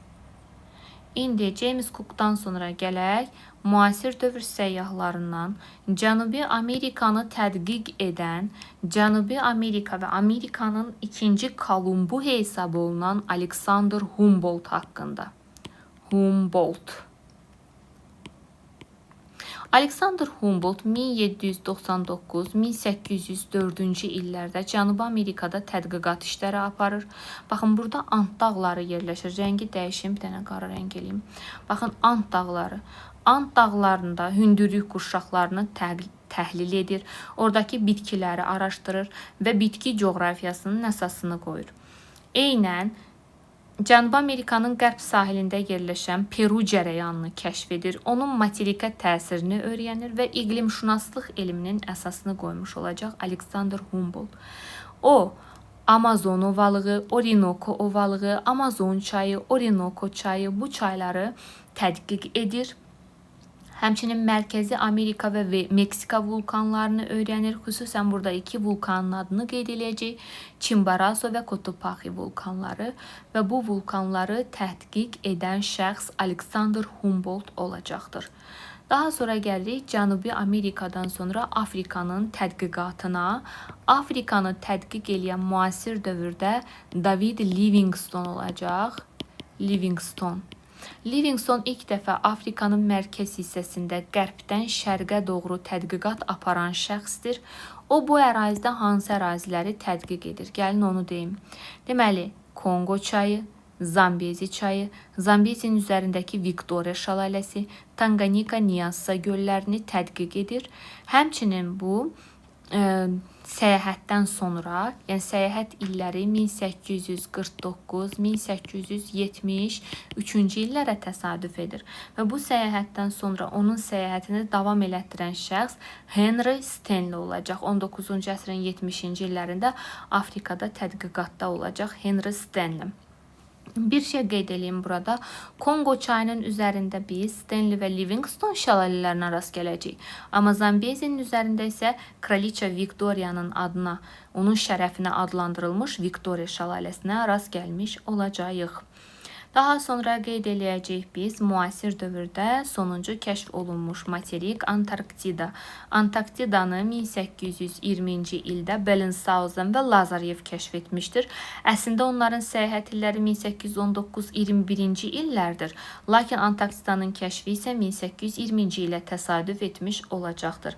İndi James Cook'dan sonra gələk müasir dövr səyyahlarından Cənubi Amerikanı tədqiq edən, Cənubi Amerika və Amerikanın ikinci Kolumbu hesab olunan Alexander Humboldt haqqında. Alexander Humboldt 1799-1804-cü illərdə Cənubi Amerikada tədqiqat işləri aparır. Baxın, burada Ant dağları yerləşir. Rəngi dəyişim, bir dənə qara rəng eləyim. Baxın, Ant dağları. Ant dağlarında hündürlük qurşaqlarını təhlil edir. Oradakı bitkiləri araşdırır və bitki coğrafiyasının əsasını qoyur. Eynən Cənubi Amerikanın qərb sahilində yerləşən Peru cərəyanını kəşf edir. Onun materikə təsirini öyrənir və iqlimşünaslıq elminin əsasını qoymuş olacaq Alexander Humboldt. O, Amazon ovalığı, Orinoco ovalığı, Amazon çayı, Orinoco çayı, bu çayları tədqiq edir. Həmçinin Mərkəzi Amerika və Meksika vulkanlarını öyrənir. Xüsusən burada iki vulkanın adını qeyd edəcəyik. Chimborazo və Cotopaxi vulkanları və bu vulkanları tədqiq edən şəxs Alexander Humboldt olacaqdır. Daha sonra gəlirik Cənubi Amerikadan sonra Afrikanın tədqiqatına. Afrikanı tədqiq edən müasir dövrdə David Livingstone olacaq. Livingstone ilk dəfə Afrikanın mərkəz hissəsində qərbdən şərqə doğru tədqiqat aparan şəxsdir. O bu ərazidə hansı əraziləri tədqiq edir? Gəlin onu deyim. Deməli, Kongo çayı, Zambezi çayı, Zambezinin üzərindəki Victoria şəlaləsi, Tanganyika, Nyassa göllərini tədqiq edir. Həmçinin bu səyahətdən sonra, yəni səyahət illəri 1849-1873-cü illərə təsadüf edir. Və bu səyahətdən sonra onun səyahətini davam elətdirən şəxs Henry Stanley olacaq. 19-cu əsrin 70-ci illərində Afrikada tədqiqatda olacaq Henry Stanley. Bir şey qeyd edeyim burada. Kongo çayının üzərində biz Stanley və Livingstone şəlalələrinə rast gələcəyik. Amma Zambezinin üzərində isə Kraliça Victoria'nın adına, onun şərəfinə adlandırılmış Victoria şəlaləsinə rast gəlmiş olacağıq. Daha sonra qeyd eləyəcəyik biz müasir dövrdə sonuncu kəşf olunmuş materik Antarktida. Antarktidanı 1820-ci ildə Bellingshausen və Lazarev kəşf etmişdir. Əslində onların səyahət illəri 1819-21-ci illərdir. Lakin Antarktidanın kəşfi isə 1820-ci ilə təsadüf etmiş olacaqdır.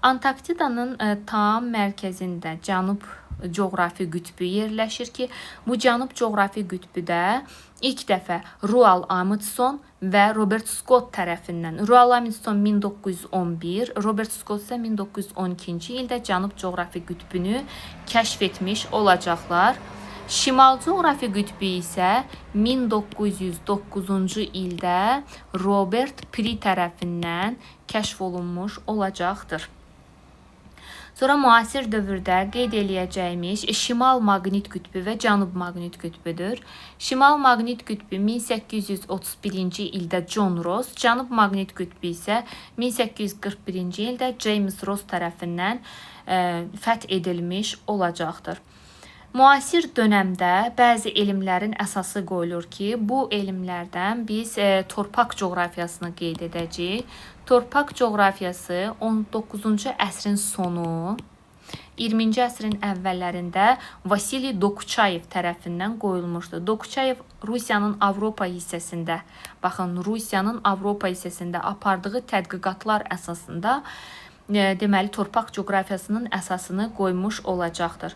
Antarktidanın tam mərkəzində cənub coğrafi qütbü yerləşir ki, bu cənub coğrafi qütbüdə ilk dəfə Roald Amundsen və Robert Scott tərəfindən, Roald Amundsen 1911, Robert Scott isə 1912-ci ildə cənub coğrafi qütbünü kəşf etmiş olacaqlar. Şimal coğrafi qütbü isə 1909-cu ildə Robert Peary tərəfindən kəşf olunmuş olacaqdır. Sonra müasir dövrdə qeyd eləyəcəyimiz şimal maqnit qütbü və cənub maqnit qütbüdür. Şimal maqnit qütbü 1831-ci ildə John Ross, cənub maqnit qütbü isə 1841-ci ildə James Ross tərəfindən fəth edilmiş olacaqdır. Müasir dönəmdə bəzi elmlərin əsası qoyulur ki, bu elmlərdən biz torpaq coğrafiyasını qeyd edəcəyik. Torpaq coğrafiyası 19-cu əsrin sonu, 20-ci əsrin əvvəllərində Vasili Dokuçayev tərəfindən qoyulmuşdur. Dokuçayev Rusiyanın Avropa hissəsində, baxın, Rusiyanın Avropa hissəsində apardığı tədqiqatlar əsasında deməli torpaq coğrafiyasının əsasını qoymuş olacaqdır.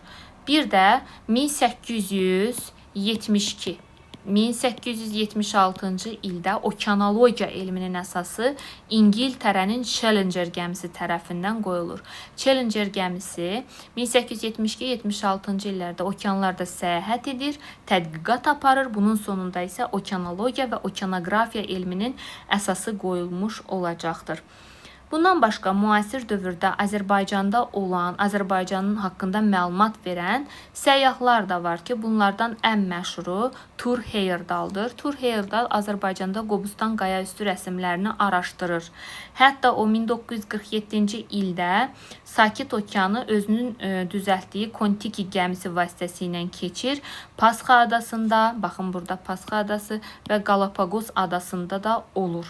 Bir də 1876-cı ildə okeanologiya elminin əsası İngiltərənin Challenger gəmisi tərəfindən qoyulur. Challenger gəmisi 1872-76-cı illərdə okeanlarda səyahət edir, tədqiqat aparır. Bunun sonunda isə okeanologiya və okeanografiya elminin əsası qoyulmuş olacaqdır. Bundan başqa müasir dövrdə Azərbaycanda olan, Azərbaycanın haqqında məlumat verən səyyahlar da var ki, bunlardan ən məşhuru Tur Heyerdaldır. Tur Heyerdal Azərbaycanda Qobustan qayaüstü rəsmlərini araşdırır. Hətta o 1947-ci ildə Sakit Okeanı özünün düzəltdiyi Kon-Tiki gəmisi vasitəsilə keçir. Pasxa adasında, baxın burada Pasxa adası və Galapagos adasında da olur.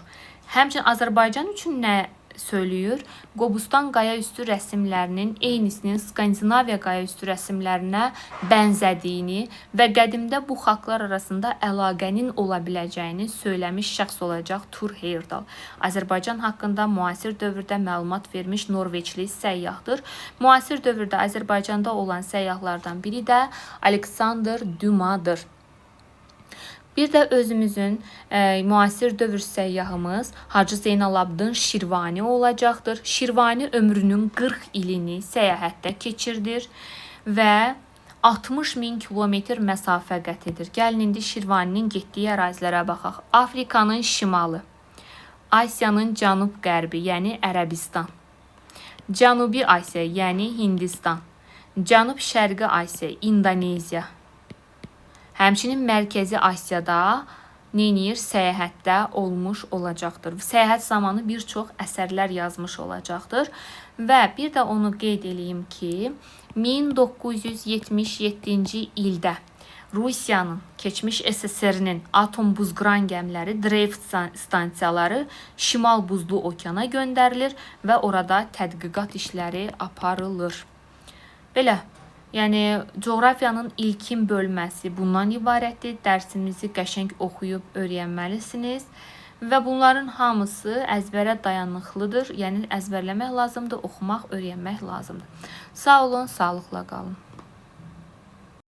Həmçinin Azərbaycan üçün nə söylüyor? Qobustan qayaüstü rəsmlərinin eynisinin Skandinaviya qayaüstü rəsmlərinə bənzədiyini və qədimdə bu xalqlar arasında əlaqənin ola biləcəyini söyləmiş şəxs olacaq Tur Heyerdal. Azərbaycan haqqında müasir dövrdə məlumat vermiş Norveçli səyyahdır. Müasir dövrdə Azərbaycanda olan səyyahlardan biri də Alexander Dumas'dır. Bir də özümüzün müasir dövr səyyahımız Hacı Zeynalabdin Şirvani olacaqdır. Şirvani ömrünün 40 ilini səyahətdə keçirdir və 60.000 kilometr məsafə qət edir. Gəlin indi Şirvaninin getdiyi ərazilərə baxaq. Afrikanın şimalı, Asiyanın cənub-qərbi, yəni Ərəbistan, Cənubi Asiya, yəni Hindistan, Cənub-Şərqi Asiya, İndoneziya, həmçinin Mərkəzi Asiyada neynir? Səyahətdə olmuş olacaqdır. Səyahət zamanı bir çox əsərlər yazmış olacaqdır. Və bir də onu qeyd edeyim ki, 1977-ci ildə Rusiyanın, keçmiş SSR-nin atom buzqıran gəmiləri, Dreyf stansiyaları Şimal Buzlu Okeana göndərilir və orada tədqiqat işləri aparılır. Belə, yəni coğrafiyanın ilkin bölməsi bundan ibarətdir. Dərsimizi qəşəng oxuyub öyrənməlisiniz və bunların hamısı əzbərə dayanıqlıdır. Yəni əzbərləmək lazımdır, oxumaq, öyrənmək lazımdır. Sağ olun, sağlıqla qalın.